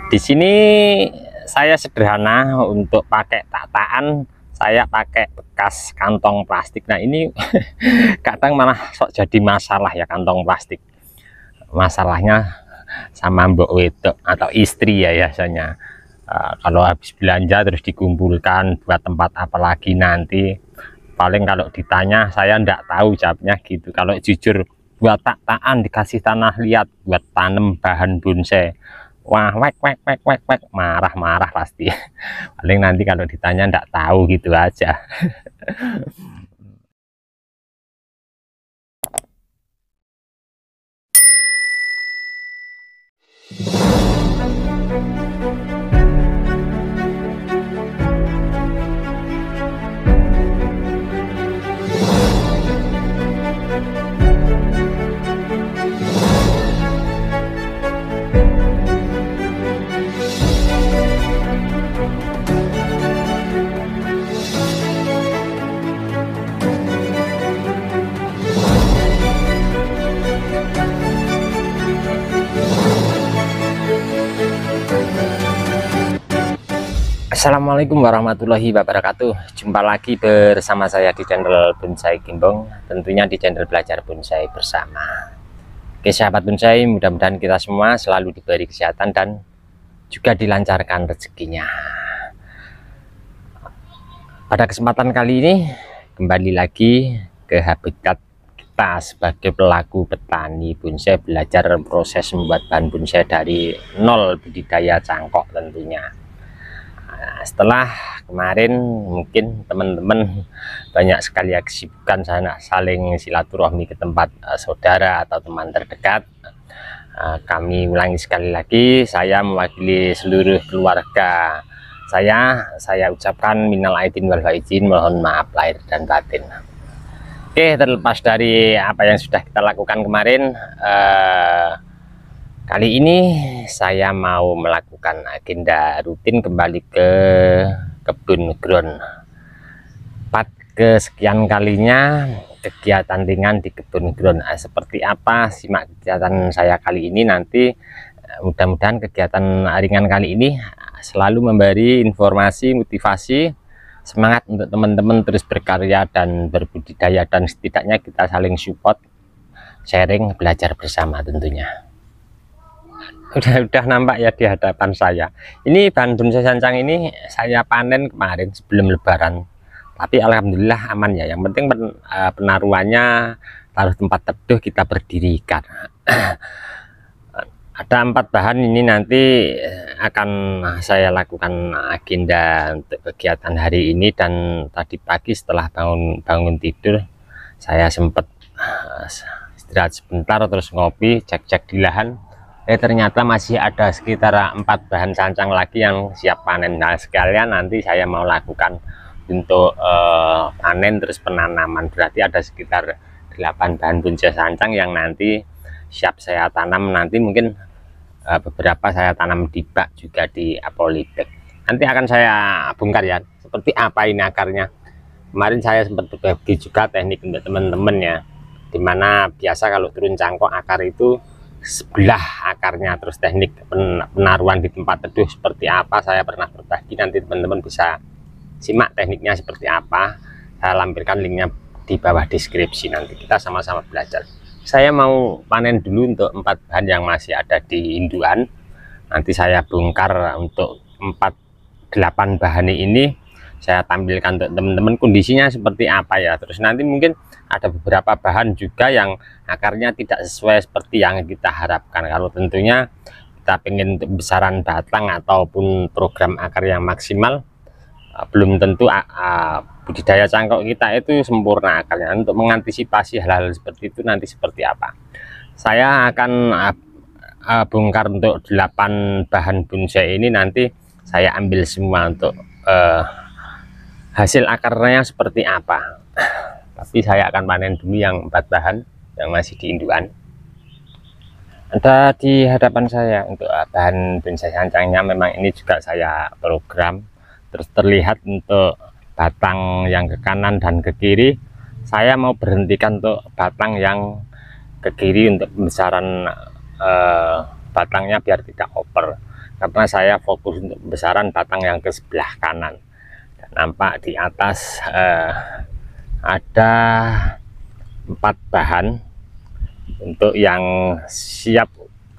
Di sini saya sederhana untuk pakai tataan, saya pakai bekas kantong plastik. Nah ini kadang malah sok jadi masalah ya kantong plastik. Masalahnya sama mbok wedok atau istri ya biasanya. Kalau habis belanja terus dikumpulkan buat tempat apalagi nanti. Paling kalau ditanya saya enggak tahu jawabnya gitu. Kalau jujur buat tataan dikasih tanah liat buat tanam bahan bonsai. Wah, wek, marah-marah pasti. Paling nanti kalau ditanya enggak tahu gitu aja. Assalamualaikum warahmatullahi wabarakatuh. Jumpa lagi bersama saya di channel Bonsai Gimbong, tentunya di channel Belajar Bonsai Bersama. Oke sahabat bonsai, mudah-mudahan kita semua selalu diberi kesehatan dan juga dilancarkan rezekinya. Pada kesempatan kali ini kembali lagi ke habitat kita sebagai pelaku petani bonsai, belajar proses membuat bahan bonsai dari nol budidaya cangkok tentunya. Nah, setelah kemarin mungkin teman-teman banyak sekali kesibukan sana saling silaturahmi ke tempat saudara atau teman terdekat. Kami ulangi sekali lagi, saya mewakili seluruh keluarga saya ucapkan minal aidin wal faizin, mohon maaf lahir dan batin. Oke, terlepas dari apa yang sudah kita lakukan kemarin, kali ini saya mau melakukan agenda rutin kembali ke kebun ground. Kesekian kalinya kegiatan ringan di kebun ground. Seperti apa simak kegiatan saya kali ini nanti. Mudah-mudahan kegiatan ringan kali ini selalu memberi informasi, motivasi, semangat untuk teman-teman terus berkarya dan berbudidaya, dan setidaknya kita saling support, sharing, belajar bersama tentunya. Udah nampak ya di hadapan saya. Ini bahan bonsai sancang ini saya panen kemarin sebelum lebaran, tapi alhamdulillah aman ya. Yang penting penaruhannya taruh tempat teduh kita berdirikan. Ada 4 bahan ini nanti akan saya lakukan agenda untuk kegiatan hari ini. Dan tadi pagi setelah bangun tidur saya sempat istirahat sebentar terus ngopi, cek-cek di lahan. Ternyata masih ada sekitar 4 bahan sancang lagi yang siap panen. Nah sekalian nanti saya mau lakukan untuk panen terus penanaman. Berarti ada sekitar 8 bahan bonsai sancang yang nanti siap saya tanam. Nanti mungkin beberapa saya tanam di bak juga di polybag. Nanti akan saya bongkar ya seperti apa ini akarnya. Kemarin saya sempat berbagi juga teknik untuk teman-teman ya, dimana biasa kalau turun cangkok akar itu sebelah akarnya, terus teknik penaruhan di tempat teduh seperti apa saya pernah berbagi. Nanti teman-teman bisa simak tekniknya seperti apa, saya lampirkan linknya di bawah deskripsi. Nanti kita sama-sama belajar. Saya mau panen dulu untuk 4 bahan yang masih ada di induan. Nanti saya bongkar untuk 8 bahan ini, saya tampilkan untuk teman-teman kondisinya seperti apa ya. Terus nanti mungkin ada beberapa bahan juga yang akarnya tidak sesuai seperti yang kita harapkan. Kalau tentunya kita pengen besaran batang ataupun program akar yang maksimal, belum tentu budidaya cangkok kita itu sempurna akarnya. Untuk mengantisipasi hal-hal seperti itu nanti seperti apa, saya akan bongkar untuk 8 bahan bonsai ini. Nanti saya ambil semua untuk hasil akarnya seperti apa. Tapi saya akan panen dulu yang 4 bahan yang masih di induan. Ada di hadapan saya untuk bahan bonsai sancangnya. Memang ini juga saya program. Terus terlihat untuk batang yang ke kanan dan ke kiri saya mau berhentikan untuk batang yang ke kiri untuk pembesaran batangnya biar tidak over. karena saya fokus untuk pembesaran batang yang ke sebelah kanan. Dan nampak di atas ada 4 bahan untuk yang siap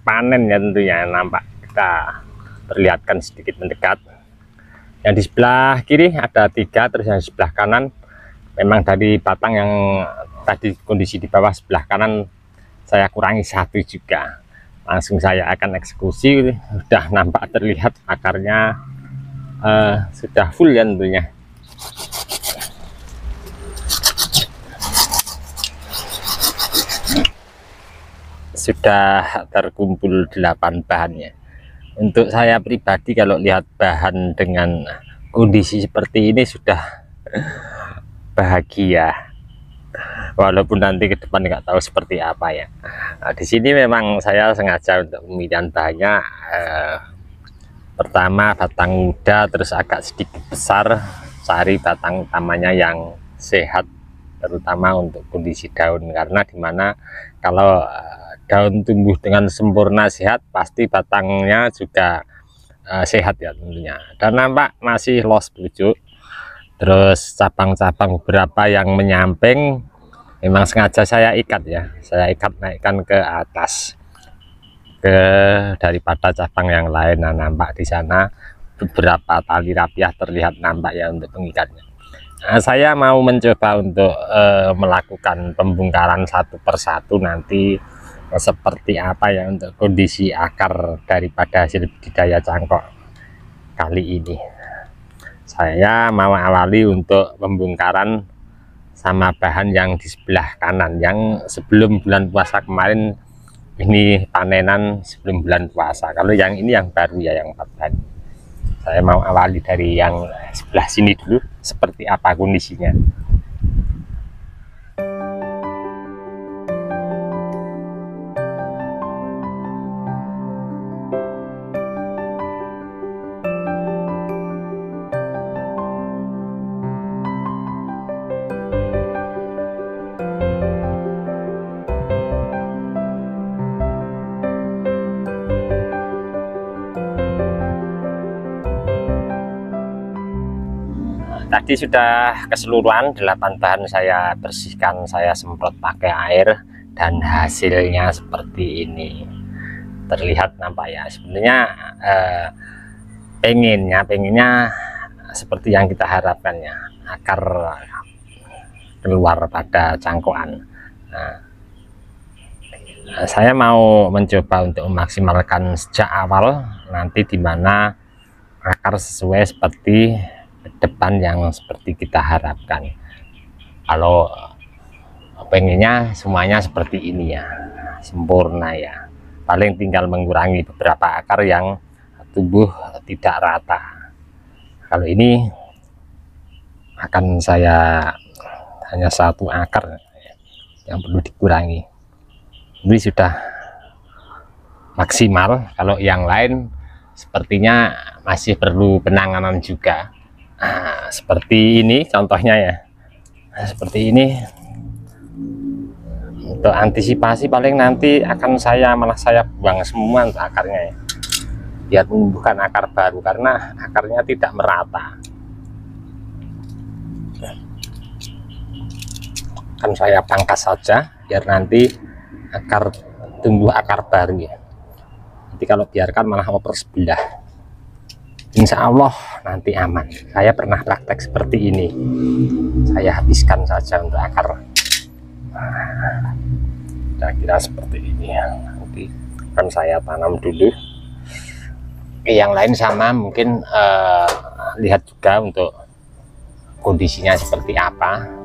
panen ya, tentunya nampak kita perlihatkan sedikit mendekat. Yang di sebelah kiri ada 3, terus yang di sebelah kanan memang dari batang yang tadi kondisi di bawah sebelah kanan saya kurangi 1 juga. Langsung saya akan eksekusi. Sudah nampak terlihat akarnya sudah full ya tentunya. Sudah terkumpul 8 bahannya. Untuk saya pribadi kalau lihat bahan dengan kondisi seperti ini sudah bahagia, walaupun nanti ke depan nggak tahu seperti apa ya. Nah, di sini memang saya sengaja untuk pemilihan bahannya pertama batang muda, terus agak sedikit besar, cari batang utamanya yang sehat, terutama untuk kondisi daun, karena dimana kalau daun tumbuh dengan sempurna sehat pasti batangnya juga sehat ya tentunya. Dan nampak masih los pucuk, terus cabang-cabang beberapa yang menyamping memang sengaja saya ikat ya, saya ikat naikkan ke atas daripada cabang yang lain. Nah, nampak di sana beberapa tali rapiah terlihat nampak ya untuk pengikatnya. Nah, saya mau mencoba untuk melakukan pembongkaran satu persatu nanti seperti apa ya untuk kondisi akar daripada hasil budidaya cangkok kali ini. Saya mau awali untuk pembongkaran sama bahan yang di sebelah kanan, yang sebelum bulan puasa kemarin. Ini panenan sebelum bulan puasa. Kalau yang ini yang baru ya, yang 4 bahan. Saya mau awali dari yang sebelah sini dulu, seperti apa kondisinya. Tadi sudah keseluruhan 8 bahan saya bersihkan, saya semprot pakai air, dan hasilnya seperti ini. Terlihat nampak ya, sebenarnya pengennya seperti yang kita harapkan ya, akar keluar pada cangkokan. Nah, saya mau mencoba untuk memaksimalkan sejak awal, nanti dimana akar sesuai seperti depan yang seperti kita harapkan. Kalau pengennya semuanya seperti ini ya, sempurna ya, paling tinggal mengurangi beberapa akar yang tumbuh tidak rata. Kalau ini akan saya hanya 1 akar yang perlu dikurangi. Ini sudah maksimal. Kalau yang lain sepertinya masih perlu penanganan juga. Nah, seperti ini contohnya ya. Nah, seperti ini. Untuk antisipasi paling nanti akan malah saya buang semua untuk akarnya ya, biar menumbuhkan akar baru, karena akarnya tidak merata. Akan saya pangkas saja biar nanti tumbuh akar baru ya. Nanti kalau biarkan malah oper sebelah. Insya Allah nanti aman. Saya pernah praktek seperti ini, saya habiskan saja untuk akar. Kira-kira seperti ini ya. Nanti akan saya tanam dulu. Yang lain sama mungkin, lihat juga untuk kondisinya seperti apa.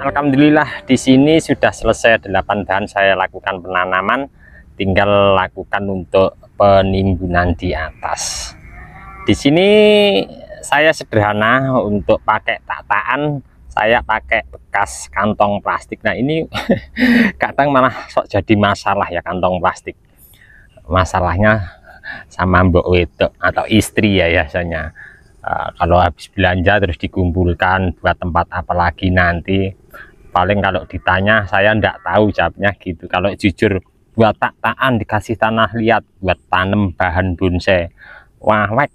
Alhamdulillah di sini sudah selesai 8 bahan saya lakukan penanaman, tinggal lakukan untuk penimbunan di atas. Di sini saya sederhana untuk pakai tataan, saya pakai bekas kantong plastik. Nah ini kadang malah sok jadi masalah ya kantong plastik. Masalahnya sama mbok wedok atau istri ya biasanya. Kalau habis belanja terus dikumpulkan buat tempat apa lagi nanti, paling kalau ditanya saya enggak tahu jawabnya gitu. Kalau jujur buat tataan dikasih tanah liat buat tanam bahan bonsai, wah wek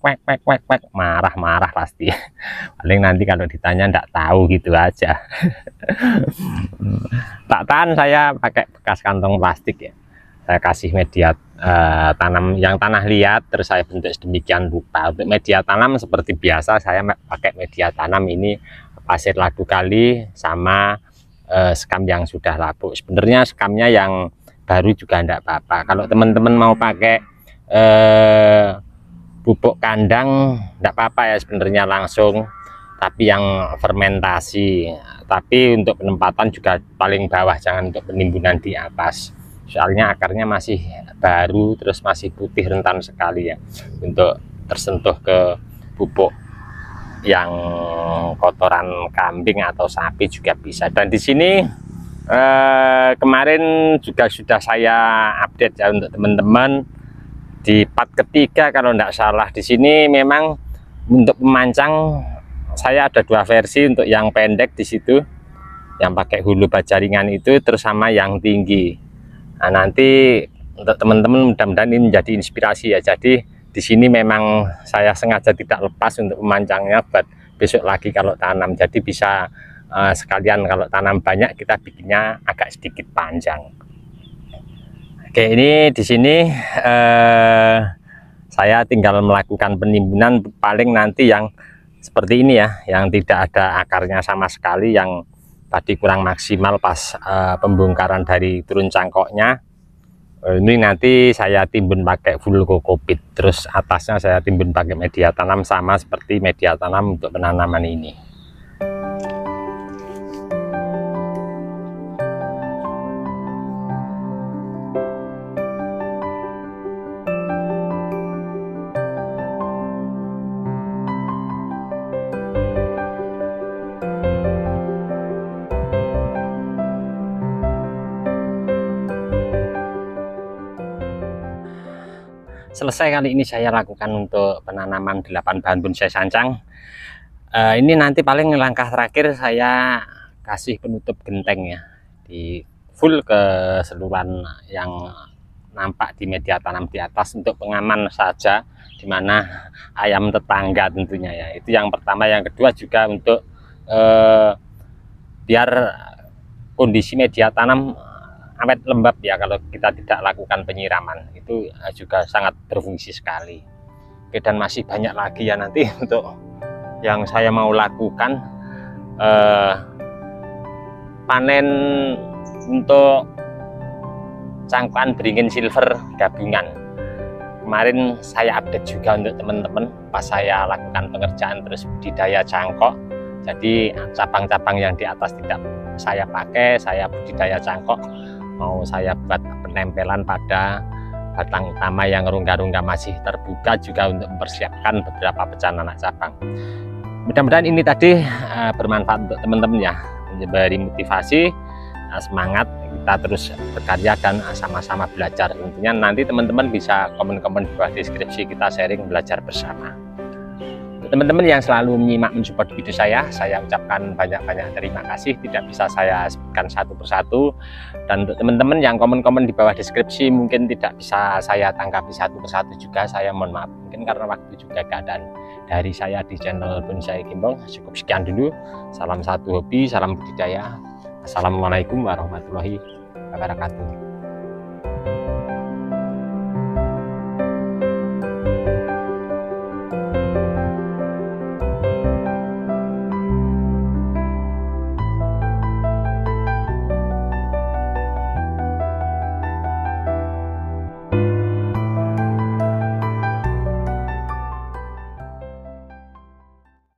marah pasti. Paling nanti kalau ditanya enggak tahu gitu aja. Taatan saya pakai bekas kantong plastik ya, saya kasih media tanam yang tanah liat, terus saya bentuk sedemikian rupa. Untuk media tanam seperti biasa saya pakai media tanam ini pasir ladu kali sama sekam yang sudah lapuk. Sebenarnya sekamnya yang baru juga enggak apa-apa. Kalau teman-teman mau pakai pupuk kandang enggak apa-apa ya sebenarnya langsung, tapi yang fermentasi. Tapi untuk penempatan juga paling bawah, jangan untuk penimbunan di atas. Soalnya akarnya masih baru, terus masih putih rentan sekali ya untuk tersentuh ke pupuk yang kotoran kambing atau sapi juga bisa. Dan di sini kemarin juga sudah saya update ya untuk teman-teman di part ketiga kalau tidak salah. Di sini memang untuk pemancang saya ada 2 versi, untuk yang pendek di situ yang pakai hulu baja ringan itu, terus sama yang tinggi. Nah, nanti untuk teman-teman mudah-mudahan ini menjadi inspirasi ya. Jadi di sini memang saya sengaja tidak lepas untuk memancangnya buat besok lagi kalau tanam. Jadi bisa sekalian kalau tanam banyak kita bikinnya agak sedikit panjang. Oke, ini di sini saya tinggal melakukan penimbunan, paling nanti yang seperti ini ya, yang tidak ada akarnya sama sekali, yang tadi kurang maksimal pas pembongkaran dari turun cangkoknya. Ini nanti saya timbun pakai full kokopit, terus atasnya saya timbun pakai media tanam sama seperti media tanam untuk penanaman ini. Selesai kali ini saya lakukan untuk penanaman 8 bahan bonsai sancang. Ini nanti paling langkah terakhir saya kasih penutup genteng ya, di full keseluruhan yang nampak di media tanam di atas untuk pengaman saja, dimana ayam tetangga tentunya ya. Itu yang pertama. Yang kedua juga untuk biar kondisi media tanam awet lembab ya, kalau kita tidak lakukan penyiraman itu juga sangat berfungsi sekali. Oke, dan masih banyak lagi ya nanti untuk yang saya mau lakukan. Panen untuk cangklaan beringin silver gabungan kemarin saya update juga untuk teman-teman pas saya lakukan pengerjaan terus budidaya cangkok. Jadi cabang-cabang yang di atas tidak saya pakai, saya budidaya cangkok, mau saya buat penempelan pada batang utama yang rongga-rongga masih terbuka juga untuk mempersiapkan beberapa pecahan anak cabang. Mudah-mudahan ini tadi bermanfaat untuk teman-teman ya, memberi motivasi, semangat kita terus berkarya dan sama-sama belajar. Tentunya nanti teman-teman bisa komen-komen di bawah deskripsi, kita sharing belajar bersama. Teman-teman yang selalu menyimak mensupport video saya ucapkan banyak-banyak terima kasih. Tidak bisa saya sebutkan satu persatu. Dan untuk teman-teman yang komen-komen di bawah deskripsi mungkin tidak bisa saya tanggapi satu persatu juga, saya mohon maaf. Mungkin karena waktu juga keadaan. Dari saya di channel Bonsai Gembong cukup sekian dulu. Salam satu hobi, salam budidaya. Assalamualaikum warahmatullahi wabarakatuh.